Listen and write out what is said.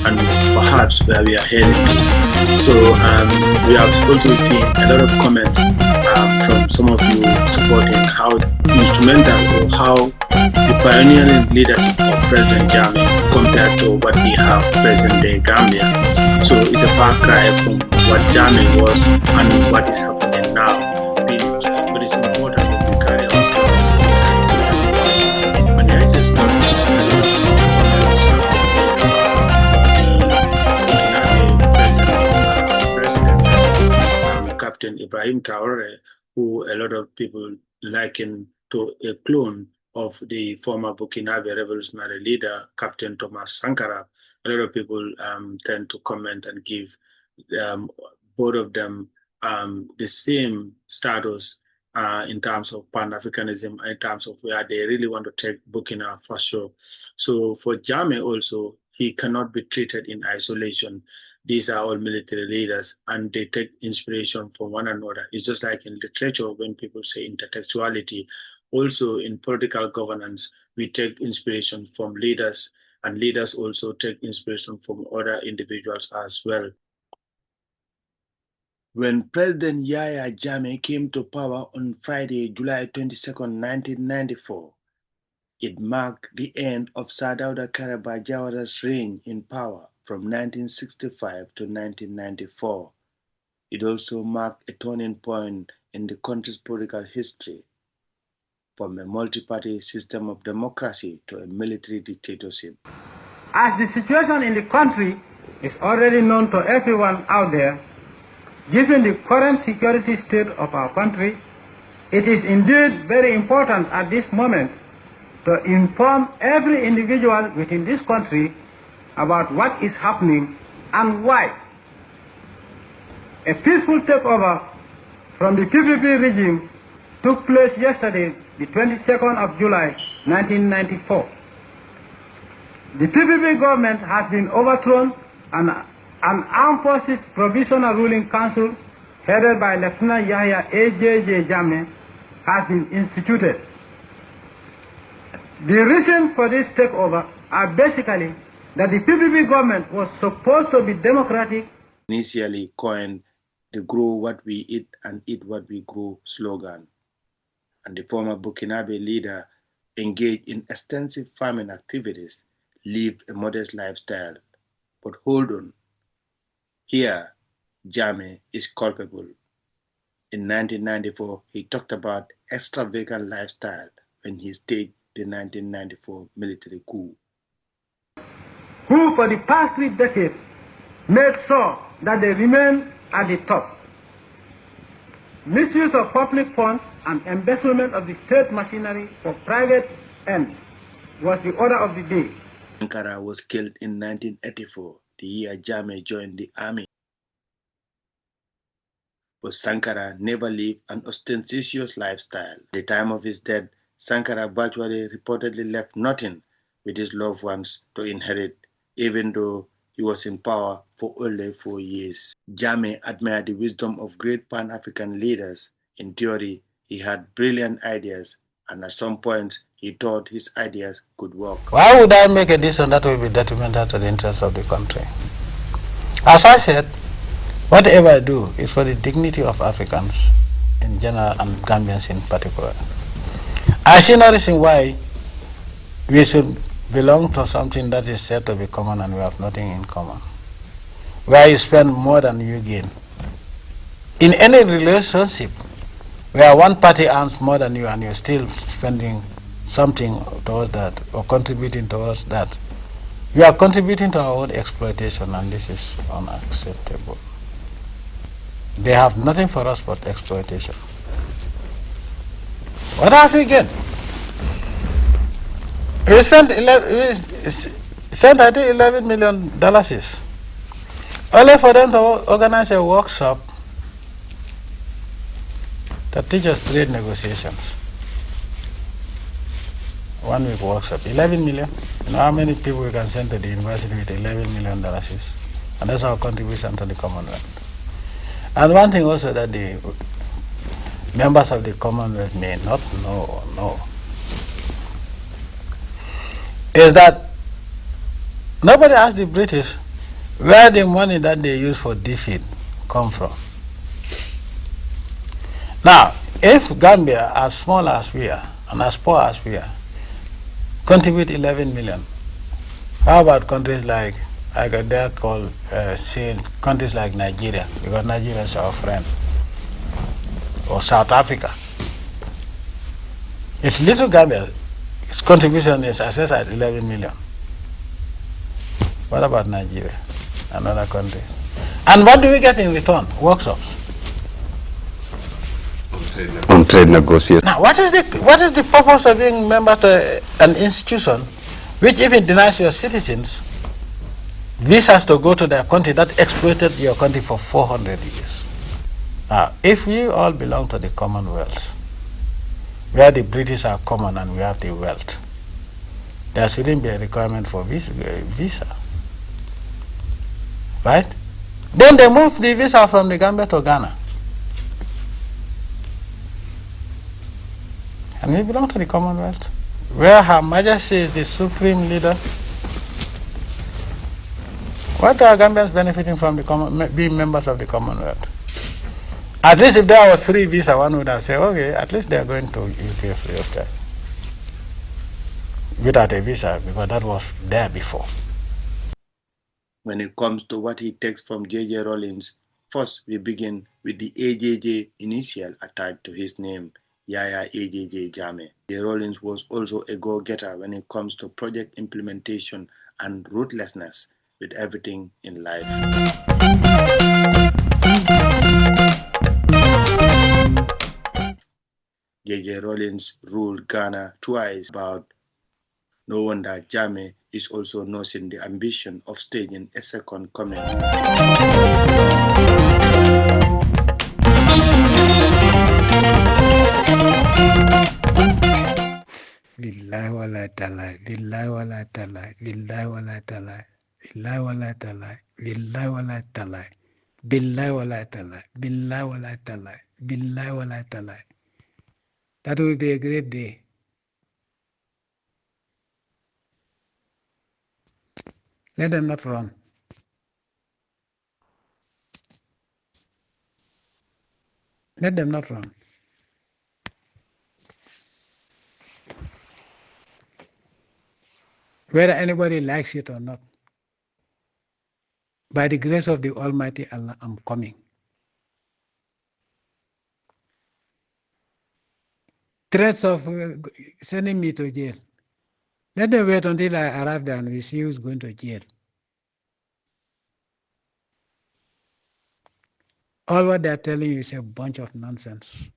and perhaps where we are heading to. So we have also seen a lot of comments from some of you supporting how instrumental or how the pioneering leadership of President Jammeh compared to what we have present day Gambia. So it's a far cry from what Jammeh was and what is happening now. But it's important that we carry ourselves and there is a story Captain Ibrahim Traore, who a lot of people liken to a clone of the former Burkina revolutionary leader, Captain Thomas Sankara. A lot of people tend to comment and give both of them the same status in terms of Pan-Africanism and in terms of where they really want to take Burkina Faso. So for Jammeh also, he cannot be treated in isolation. These are all military leaders and they take inspiration from one another. It's just like in literature when people say intertextuality. Also in political governance, we take inspiration from leaders and leaders also take inspiration from other individuals as well. When President Yahya Jammeh came to power on Friday, July 22nd, 1994, it marked the end of Sir Dawda Kairaba Jawara's reign in power from 1965 to 1994. It also marked a turning point in the country's political history, from a multi-party system of democracy to a military dictatorship. As the situation in the country is already known to everyone out there, given the current security state of our country, it is indeed very important at this moment to inform every individual within this country about what is happening and why. A peaceful takeover from the PPP regime took place yesterday, the 22nd of July, 1994. The PPP government has been overthrown and an Armed Forces Provisional Ruling Council headed by Lieutenant Yahya A.J.J. Jammeh has been instituted. The reasons for this takeover are basically that the PPP government was supposed to be democratic. Initially coined the grow what we eat and eat what we grow slogan. And the former Burkinabe leader engaged in extensive farming activities, lived a modest lifestyle. But hold on, here Jammeh is culpable. In 1994, he talked about extravagant lifestyle when he staged the 1994 military coup. Who for the past 3 decades made sure that they remain at the top. Misuse of public funds and embezzlement of the state machinery for private ends was the order of the day. Sankara was killed in 1984, the year Jammeh joined the army. But Sankara never lived an ostentatious lifestyle. At the time of his death, Sankara virtually reportedly left nothing with his loved ones to inherit, even though he was in power for only 4 years. Jammeh admired the wisdom of great Pan-African leaders. In theory, he had brilliant ideas, and at some point, he thought his ideas could work. Why would I make a decision that will be detrimental to the interests of the country? As I said, whatever I do is for the dignity of Africans in general and Gambians in particular. I see no reason why we should belong to something that is said to be common and we have nothing in common, where you spend more than you gain. In any relationship where one party earns more than you and you're still spending something towards that or contributing towards that, we are contributing to our own exploitation, and this is unacceptable. They have nothing for us but exploitation. What have we gained? We spent I think $11 million only for them to organize a workshop that teaches trade negotiations. 1 week workshop, 11 million. You know how many people we can send to the university with $11 million? And that's our contribution to the Commonwealth. And one thing also that the members of the Commonwealth may not know is that nobody asked the British Where the money that they use for defeat come from? Now, if Gambia, as small as we are and as poor as we are, contribute 11 million, how about countries like, I got there called, say, countries like Nigeria, because Nigeria is our friend, or South Africa? If little Gambia, its contribution is assessed at 11 million. What about Nigeria and other countries? And what do we get in return? Workshops. On trade negotiations. Now, what is the purpose of being member to an institution which even denies your citizens visas to go to their country that exploited your country for 400 years? Now, if we all belong to the Commonwealth, where the British are common and we have the wealth, there shouldn't be a requirement for visa. Right? Then they move the visa from the Gambia to Ghana. And we belong to the Commonwealth, where Her Majesty is the supreme leader. What are Gambians benefiting from being members of the Commonwealth? At least if there was free visa, one would have said, okay, at least they are going to UK free of charge. Without a visa, because that was there before. When it comes to what he takes from J.J. Rawlings, first we begin with the AJJ initial attached to his name, Yaya AJJ Jammeh. J. Rawlings was also a go-getter when it comes to project implementation and ruthlessness with everything in life. J.J. Rawlings ruled Ghana twice, but no wonder Jammeh is also nursing the ambition of staging a second coming. Billahi wala talai, billahi wala talai, billahi wala talai, billahi wala talai, billahi wala talai, billahi wala talai, billahi wala talai, billahi wala talai. That will be a great day. Let them not run. Let them not run. Whether anybody likes it or not, by the grace of the Almighty Allah, I'm coming. Threats of sending me to jail. Let them wait until I arrive there and we see who's going to jail. All what they're telling you is a bunch of nonsense.